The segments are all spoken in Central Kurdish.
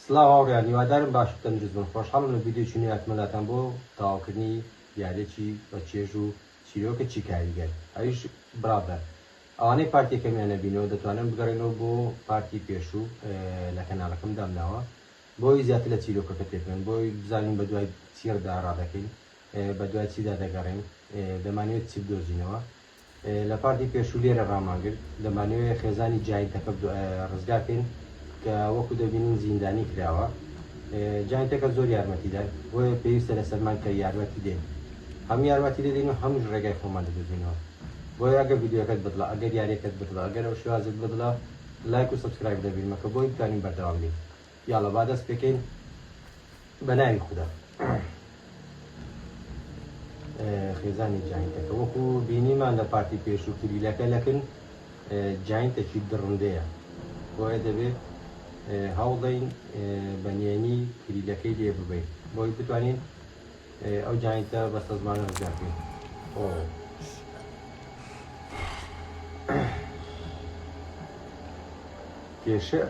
سڵاو هاوڕێیان هیوادارم باشتر تەندروست بن. خۆشحاڵم لە ڤیدیۆی نوێتمەلاتان بۆ تەواوکردنی یاریەکی بە چێژ و چیرۆکە چی کاریگەر ئەویش برابەر ئەوانەی پارتیەکەمیان نەبینەوە دەتوانن بگەڕێنەوە بۆ پارتی پێشوو لە کەناڵەکەم دامناوە بۆی زیاتر لە چیرۆکەکە تێبن بۆی بزانین بە دوای چیردا ڕادەکەین بە دوای چیدا دەگەڕێن دەمانوێت چی بدۆزینەوە لە پارتی پێشوو لێرە ڕاماگرت دەمانوێت خێزانی جایتەکە ڕزگارکەین کە وەکو دەبینین زیندانی کراوە جایتەکە زۆر یارمەتیدا بۆیە پێویستە لە سەرمان کە یارمەتی دێن هەم یارمەتی دەدەین و هەموو ڕێگای خۆمان دەدۆزینەوە بۆیە ئەگەر ڤیدیۆکەت بدڵە ئەگەر یاریەکەت بدڵە ئەگەر ئەو شوازت بدڵە لایک و سبسکرایب دەبینمەکە بۆی بتوانین بەردەوام بین یاڵە با دەست پێکەین بە ناوی خوددا خێزانی جاینتەکە وەکو بینیمان لە پارتی پێشوو کلیلەکە لەکن جاینتێکی دڕندەیە بۆیە دەبێت هەوڵدەین بە نێنی کلیلەکەی لێ ببین بۆی بتوانین ئەو جاینتە بەستە زمانە ڕزگارکەین کێشە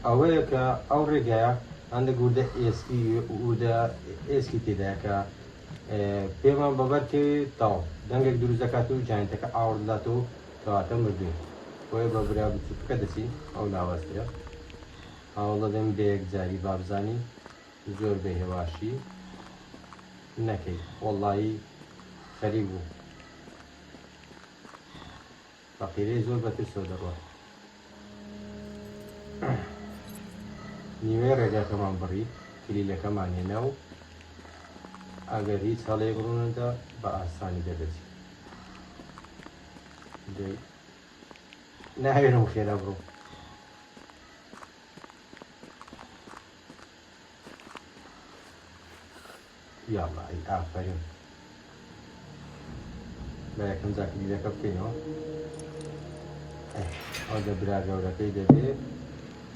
ئەوەیە کە ئەو ڕێگایە هەندە گوردە ئێسکی وردە ئێسکی تێدایە کە پێمان بەبەرکەوێت تاو دەنگێک دروست دەکات و جاینتەکە ئاور دەداتەوە کەواتە مردوێت بۆیە بە برا بچووکەکە دەچین ئەو لاوەستەیە هەوڵ دەدەم بە یەکجاری بابزانین زۆر بە هێواشی نەکەی وەڵڵایی خەریک بوو فەقیرەی زۆر بەترسەوە دەڕوات نیوەی ڕێگاکەمان بڕی کلیلەکەمان هێنا و ئەگەر هیچ هەڵەیەک ڕوونەدا بە ئاسانی دەدەچی ناوێنم خێرا بڕۆ یاڵڵا ئەی ئافەرین بە یەکەم جا کلیلەکە بکەینەوە ئەو دەبرا گەورەکەی دەبێت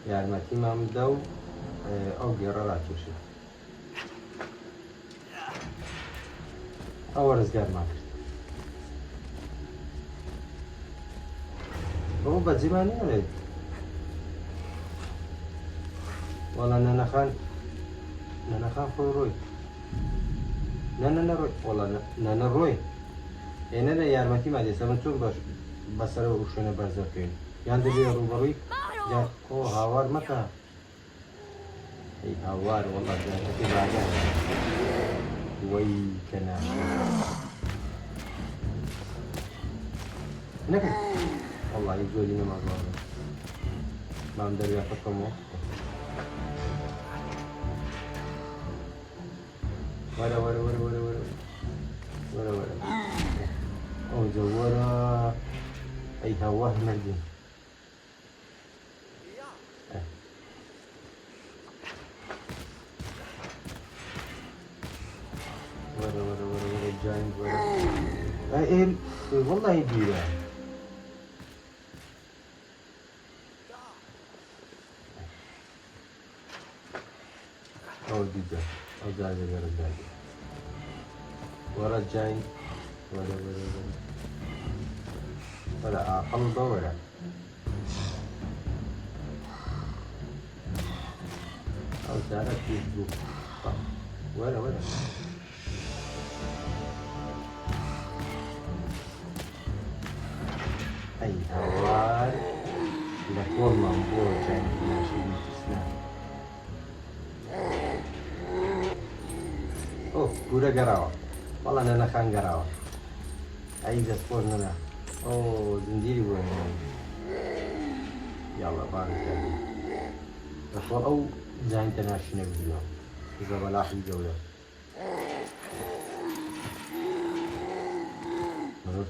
یارمەتیمان بدە و ئەو گێڕە ڕاکێشێت ئەوە ڕزگارمان کرد بەڵام بەجێمان نییە وەڵا نەنەخان خۆی ڕۆی نەنەڕۆی وەڵا نەنەڕۆی ئێنە لە یارمەتیمان دێسە من چۆن باش بەسەرە و شوێنە بەرزەکەین یان دەبێت ڕوبەڕووی ئۆ هاوار مەکە ئەی هاوار وەڵا جانەکەی باگە وەی کە نەکەی وەڵڵاهی زۆری نەمازوانە مام دەریا بکەمەوە وەرە وەرە وەرە وەرە وەرە وەرە وەرە ئەو جەوەرە ئەی هاوار مردین وەرە وەرە وەرە وەرە جاین وەرە ئێن وەڵڵاهی بیرە ئەو دیدە ئەو جارێگەرە دادێ وەرە جاین وەرە وەرە وەرە وەرە ئاقڵ بە وەرە ئەو جارە پێش بوو وەرە وەرە ئەی هاوار لە کۆڵمان بۆ جاینی ناشێنی تسنە ئۆ گورە گەڕاوە وەڵا نەنەخان گەڕاوە ئەی دەستپۆر نەنا ئۆ زنجیری بووە یاڵە بانکردی دەخۆڵ ئەو جاینتە ناشینە ببینەوە زە بەلاحی گەورە مرۆڤ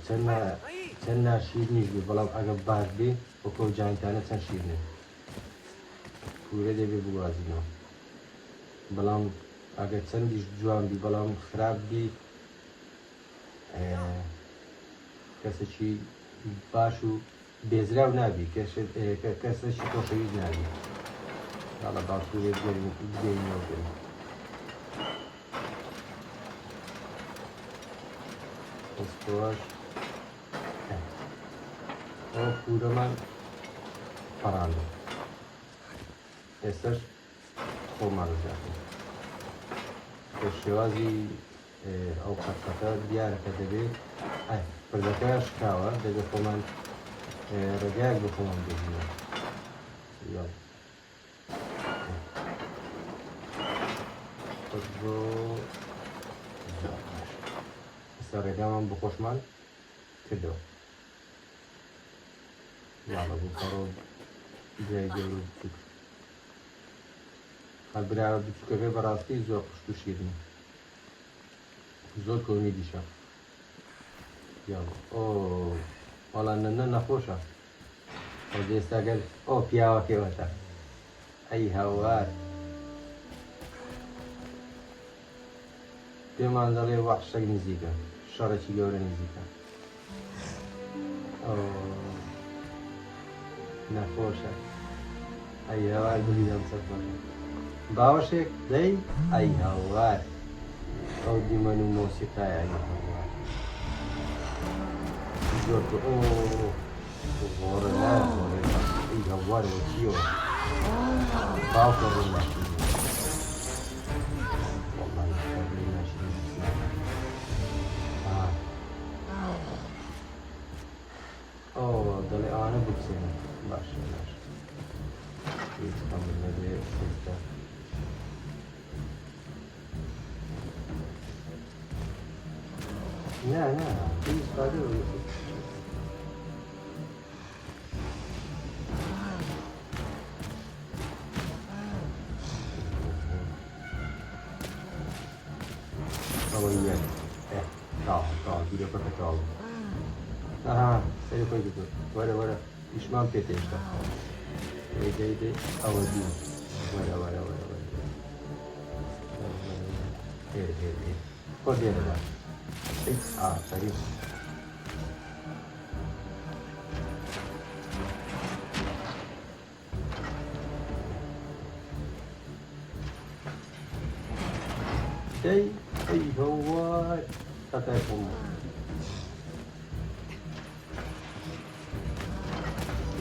چەند ناشیرنیش بێ بەڵام ئەگە باش بێ وەکو ئەو جاینتانە چەند شیرنێ پورە دەبێ بوازینەوە بەڵام ئەگەر چەندیش جوان بی بەڵام خراپ بی کەسێکی باش و بێزراو نابی کەسێکی خۆشەویست نابی یاڵە باپورێت گەینەوە بێن ئەستۆش ئەو پورەمان پەڕاندە ئێستش خۆمان زیاتر شێوازی ئەو قەتقەتە دیارەکە دەبێت پردەکە شکاوە دەبێت خۆمان ڕێگایەک بە خۆمان بێنینەوە ئێستا ڕێگامان بۆ خۆشمان کردەوە یاڵە بوو پەڕۆ جای گەور و بچووک هەڵبراوە بچووکەکەی بەڕاستی زۆر قشت و شیرنی زۆر کۆنی دیشە وەڵام نە نەخۆشە ئێستاگەر پیاوەکەوەتە ئەی هاوار پێمان دەڵێ وەحشەک نزیکە شەڕێکی گەورە نزیکە نەخۆشە ئەی هاوار بریدەم سەر باوەشێک دەی ئەی هاوار ئەو دیمەن و مۆسیقای ئەی هاوار زۆر غۆڕە ناخۆڕێ ئەی هاوارەوە چیەوە باوکە ڕوو ناشتنی دەڵێ ئەوانە بچێنە باشە باش نەبێ ئێستا نه ئیسپادە ئەوە یەک تاڵ بیرۆکەکە تاڵ سەری خۆی بکە وەرە ئیشمان پێ تێشتا دەی ئەوە دوو وەرە خۆ دێنەدا سەری دەی ئەی هەوار قەتای خۆم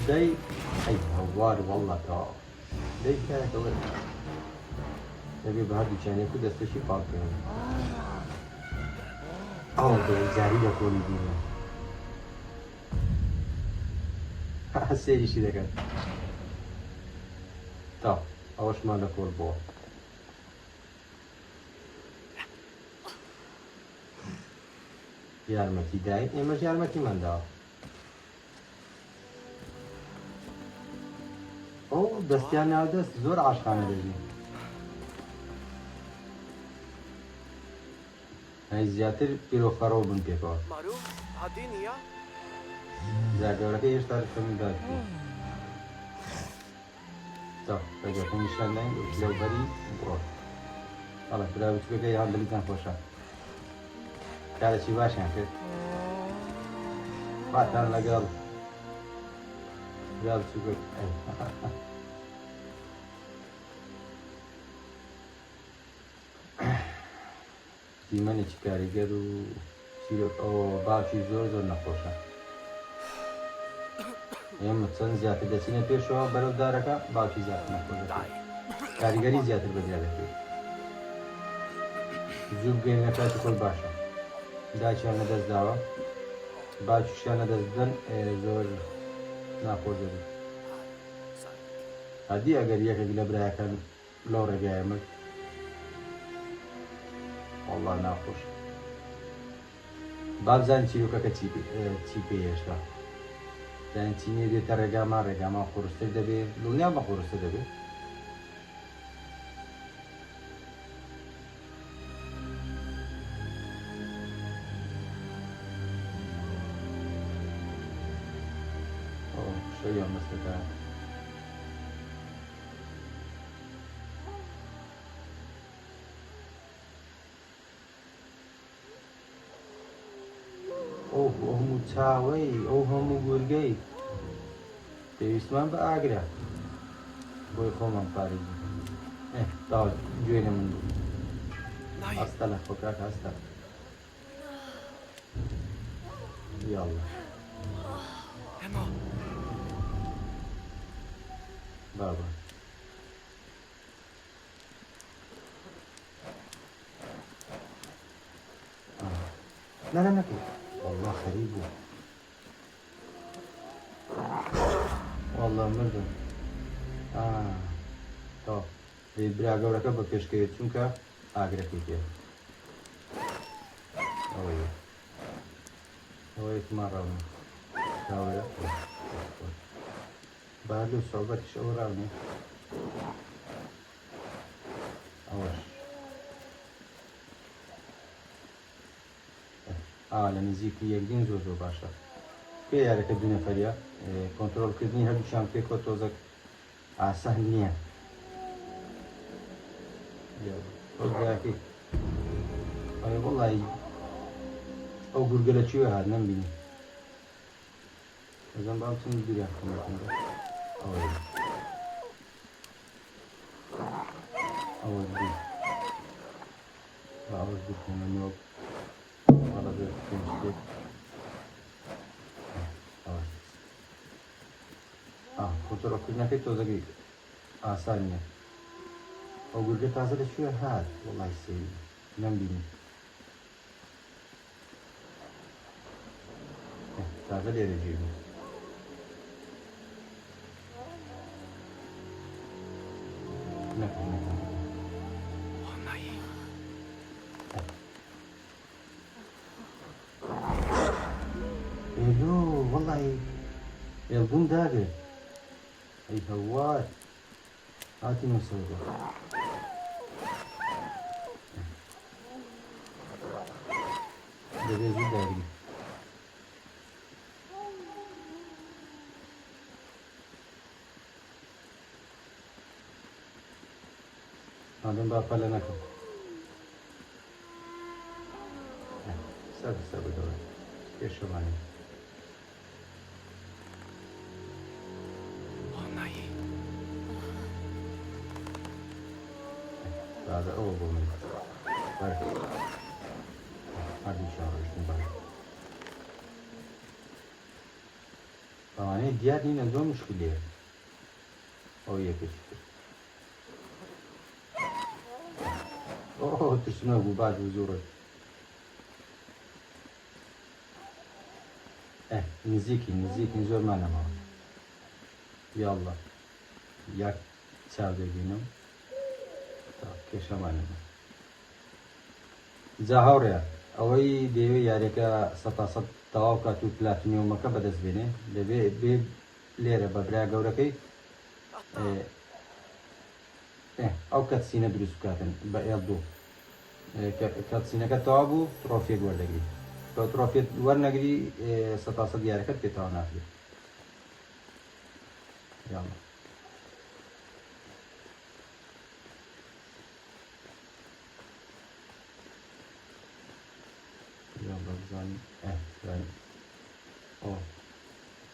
دەی ئەی هەوار وەڵڵا تا دەی کارەکەوە دەبێ بە هەردووچانێک و دەستەشی پاکەوە ئەو جاری لە کۆڵی بینە سێریشی دەکەن تا ئەوەشمان لە کۆڵ بووە یارمەتی دای ئێمەش یارمەتیمان داوە ئەو دەستیان ناودەست زۆر عاشقانە دەژی ئەی زیاتر پیرۆفەڕۆ بن پێکەوە زاگەورەکە هێشتا کەمدات بەگەکە نیشان داین لەوبەری بڕۆ هەڵە برا بچووکەکە یان دڵیتان خۆشە کارێکی باشیان کرد باتان لەگەڵ برا بچووکەک دیمەنێکی کاریگەر و ئەوە باوکی زۆر نەخۆشە ئێمە چەند زیاتر دەچینە پێشەوە بەرەو دارەکە باوکی زیاتر نەخۆش کاریگەری زیاتر بەدیا دەکرێت زوو بگەینە کاتی خۆی باشە داچیان لەدەست داوە باوکیشیان لەدەست بدەن زۆر ناخۆش دەبێت هەدی ئەگەر یەکێک لە برایەکان لەو ڕێگایە مرد والله ناخۆش بابزان چیرۆکەکە چی پێ هێشتا زان چینێ دێتە ڕێگامان خۆرستر دەبێت دڵنیا بە خۆرستر دەبێت شەیان مەستەکە ئەو هەموو چاوەی ئەو هەموو گورگەی پێویستمان بە ئاگرە بۆی خۆمان پارێ داوت گوێنە من بوو هەستە لە خۆکات هەستە یاڵڵا لا لا ناكل والله خريب والله مردم طب برا گەورەکە بە پێشکەوێت چونکە ئاگرەکەی پێ ئەوەیەکمان ڕاونی راوەرە بعد لە سۆبەتیش ئەوە ڕاونی ئەوەش لە نزیکی یەکدین زۆر زۆر باشە پێ یارەکە دوو نەفەریە کۆنتڕۆڵکردنی هەردووشیان پێکۆ تۆزەک ئاسان نییە تۆزایەکەی ئەوێ وەڵی ئەو گورگە لە چیوە هات نەمبینی ئەزەم بام چند دوریان خۆمەکەندا ئەوەی ئەوە دوو ئەوەش دوو خۆمەنیوە وەڵە بێت پێنج کۆنتڕۆڵکردنەکەی تۆزەکەی ئاسان نییە ئەو گورگە تازە لەکوێ هات وەڵی سێوی نەمبینی تازە لێرە ژێبوو ئێلۆ وەڵی ئێڵبووم داگرت ئەی هەوار هاتیمە سەودا دەبێت زوو داگری ئادەم با پەلە نەکەم سەر بەدەوە پێشەوانی هذا أول من هذه شهر باش طبعا ديار هنا زو مشكلة أو يكش تسمع بعد وزورة نزيكي زور ما نما يلا ياك تساعد بينهم کێشەمانە جا هاوڕێ ئەوەی دەیەوێت یاریەکە 100% تەواو کات و پلاتینیۆمەکە بەدەست بێنێ دەبێت بێ لێرە بە برا گەورەکەی ئەو کەتسینە دروست بکاتن بە L2 کەتسینەکە تەواو بوو ترۆفێک وەردەگری کە ترۆفێت وەرنەگری 100% یاریەکەت پێتەواو ناکرێت یاڵا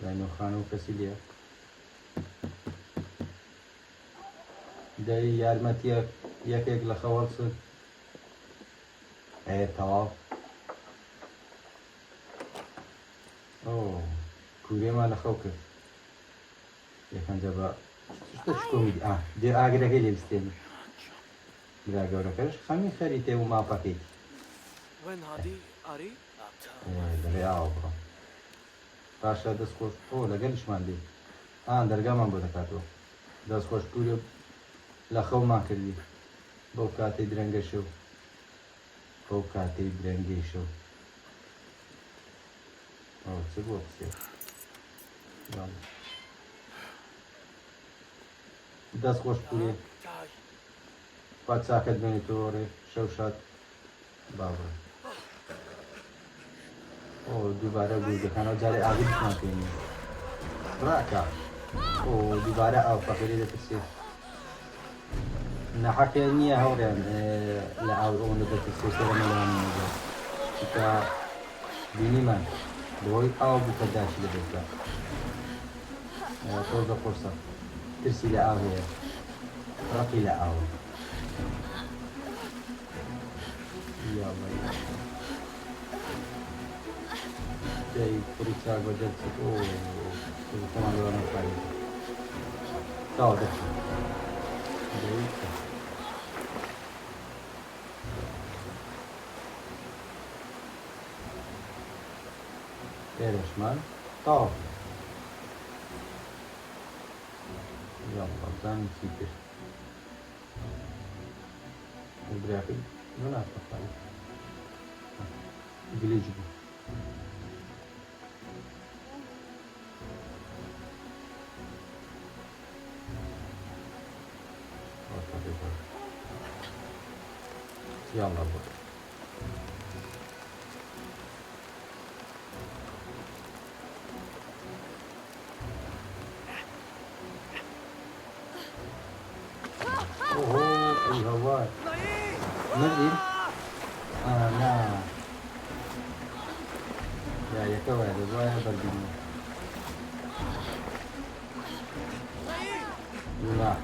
زانۆ خانە و کەسی لێ دەی یارمەتیە یەکێک لە خەوەڵسن تەواو کوورێمان لە خەو کرد یەکەنجە بە شتۆمی دێ ئاگرەکەی لێ بستێن برا گەورەکەش خەمی خەری تێ و ماپەکەی دەڵێ ئاوە بڕە پاشە دەستخۆش لەگەلیشمان لێ دەرگامان بۆ دەکاتەوە دەستخۆش پورێ لە خەومان کردی بەو کاتەی درەنگە شەو بەو کاتەی درەنگەی شەو چ بۆ قسێ دەستخۆش پورێ پات چاکەت بێنێتەوە ڕێ شەو شاد باڕە دووبارە گوردەکانەوە جارێ ئاوی بتمان پێێنی ڕاکە دووبارە ئاو فەقیری دەترسێ نەحەقێ نییە هەوڕێن لە ئاو ئەوەندە دەترسێ سەرمەڵوانیەوە چکە بینیمان بەهۆی ئاو بووکە داشی لەبێتە تۆزە قورسە ترسی لە ئاو هەیە ڕقی لە ئاوە جاي فريق ساق وجدت كمان لو انا فايز تاو ده Erişmen. Tamam. Yallah ben siktir. Bırakın. Ne yapalım? Bilici bu. Yallah bu. Oho, iyi hava. Ne diyeyim? Ana. Ya yakalaydı. Bu ayağı da bilmiyor. Nah.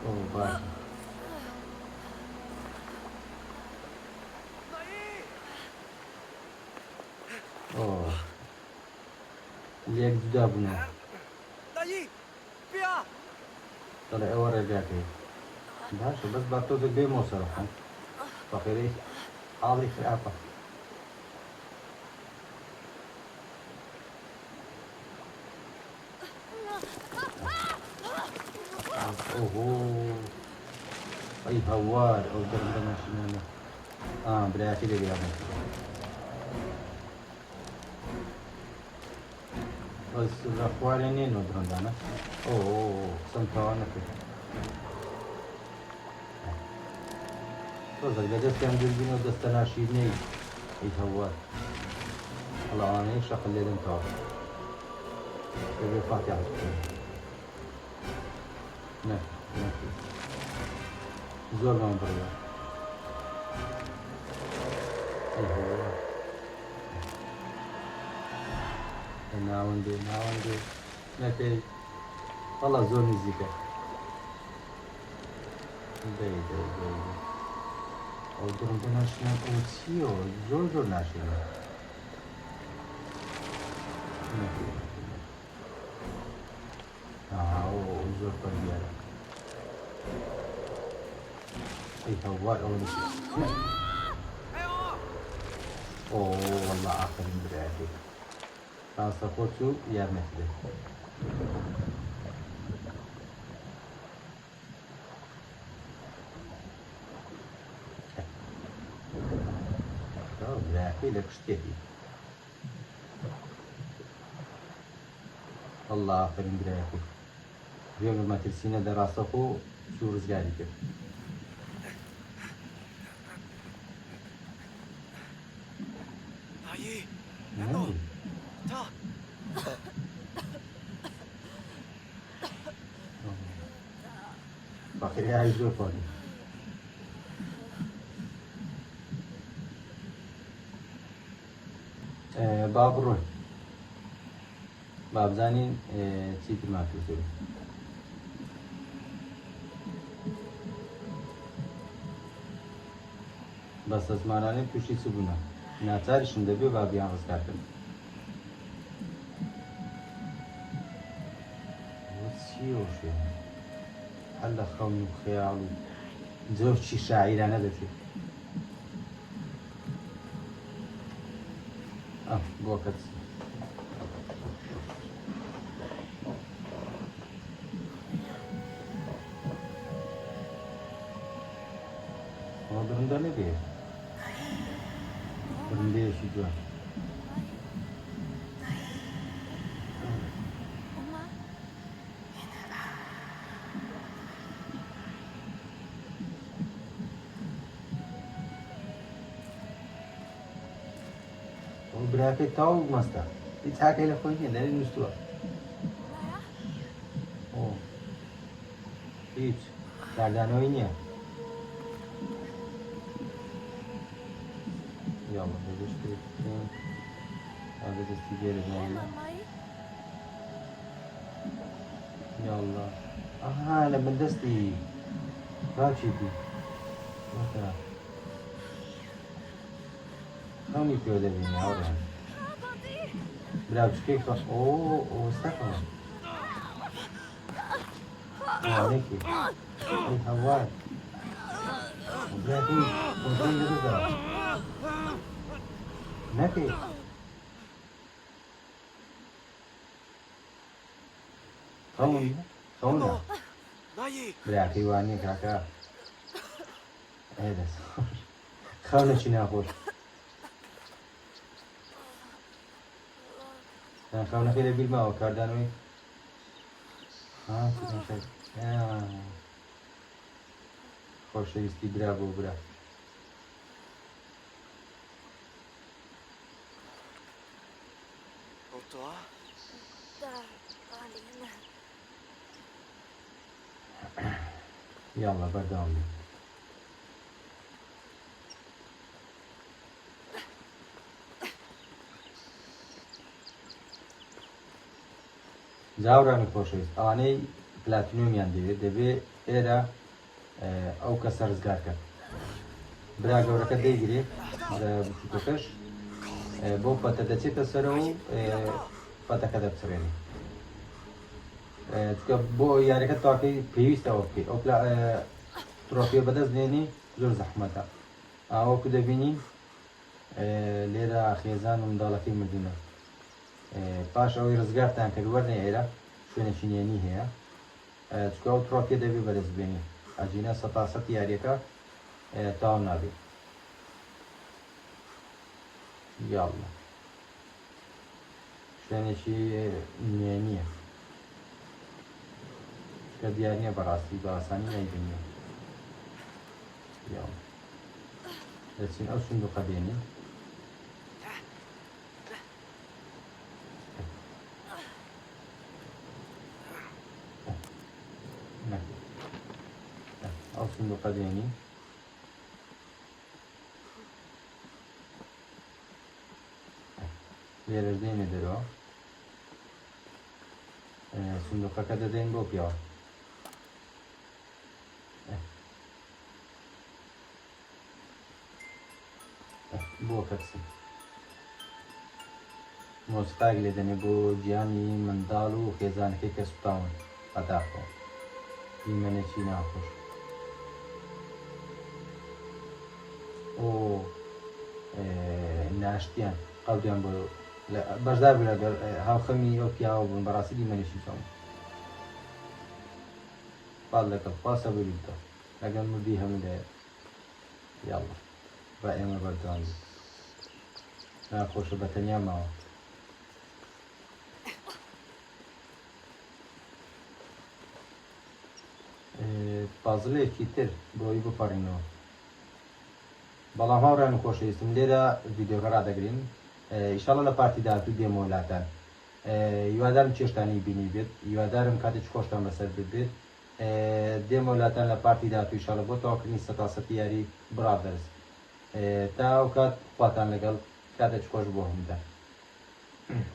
Oh, bak. Oh. Lihat juga punya. Dayı! Pia! Kalau awal ada ke. Dah, sebab batu tu dia mau sarafan. Pakai ni, alih apa? Oh, ay hawar. Oh, dalam macam ah, berarti dia dia. بس الأخوال نين ودرندانا أوه سمتوانا كده بس الجدس كان جلبين ودستنا شيدني يتهوال الله أنا إيش أخلي لهم تعب يبي فاتحة نه نه زور ما بريا أيوه ناوندي نتي والله زور مزيكا دي او درم ناشنا اوتسيو زور ناشنا او زور بريا اي هوار او نشي اوه والله اخر برياتي Transportu yer metri. Tamam, bırakıyla kıştaydı. Allah aferin bırakı. Riyonu matrisine de rastlaku su rüzgarı ki. Dayı! Ne oldu? Ta! Bakır ya yüzü falan. Babur. Babzani çiğ markası. Bas asmanane püşisi buna. Natar şimdi bir babiyan ıskatım. وتسيوش هلا خون خيال زوجتي شاعرة ندتي bu vakit ama durumda ne diyor? Durumda yaşayacağım. Bırakıp tavuk olmazsa. Bir takayla koyun ellerin üstü var. O. Hiç. Nereden oynuyor? Yallah böyle işte. Hadi de sigara yallah. Yallah. Aha la bendesti. Kaçıydı. Bakın. Tam ilk öyle bir ya oraya. Birazcık kek var. Oo, o ıslak mı? وانكي اي هواي وبراكي كنترول لبدا نكي خون خون نایی براكي واني كاكا هذا خونه چی نخوش خونه خیلی بیل ما کردن وی چی نشد خۆشەویستی برا بۆ برا ئۆتۆ یاڵا بەردەوام بێ جاورانی خۆشەویست ئەوانەی پلاتینۆمیان دەبێت ئێرە ئەو کەسە ڕزگار کرد برا گەورەکە دەیگرێت بچووکەکەش بۆ پەتە دەچێتە سەرە و پەتەکە دەبچڕێنێ چکە بۆ یاریەکە تاکەی پێویستەوە بکەیت ئەو ترۆفیە بەدەست دێنی زۆر زەحمەتە ئاوەکو دەبینی لێرە خێزان و منداڵەکەی مردونە پاش ئەوەی ڕزگارتان کرد وەرنێ ئێرە شوێنێکی نێنی هەیە چکە ئەو ترۆفیە دەبێت بەدەست بێنی ئەجینە سەتاسەت یاریەکە تاو نابێت یاڵە شوێنێکی نێنیە چکە دیار نییە بەڕاستی بە ئاسانی نایبینیە یاڵە دەچین ئەو سندوقە دێنین ئەو سندوقە دێنین لێرەش دێنێ دەرەوە سندوقەکە دەدەین بۆ پیاوە بۆ کەسی مۆسپاک لێ دەنێ بۆ گیانی منداڵ و خێزانەکەی کە سوتاون قەتاخۆ دیمەنێکی ناخۆش ناشتیان قەودیان بۆ بەشدار بێ لەگەڵ هاوخەمی ئەو پیاوە بوون بەڕاستی دیمەنێکی چۆن پاڵ لەگەڵ خوا سەبووری بکە لەگەڵ مردی هەموو لێ یاڵە با ئێمە بەردەوام بێت ناخۆشە بەتەنیا ماوە پازڵەیەکی تر بۆی بپەڕینەوە بەڵام هاوڕێن خۆشەویستم لێرە ڤیدیۆکە ڕادەگرین ئیشاڵە لە پارتی داهاتوو دێمۆلاتان هیوادارم چێشتانی بینی بێت هیوادارم کاتێک خۆشتان بەسەر بێت دێمۆلاتان لە پارتی داهاتوو ئیشاڵە بۆ تەواوکردنی سەتاسەتی یاری برادەرز تا ئەو کات خواتان لەگەڵ کاتێک خۆش بۆ هەمووتان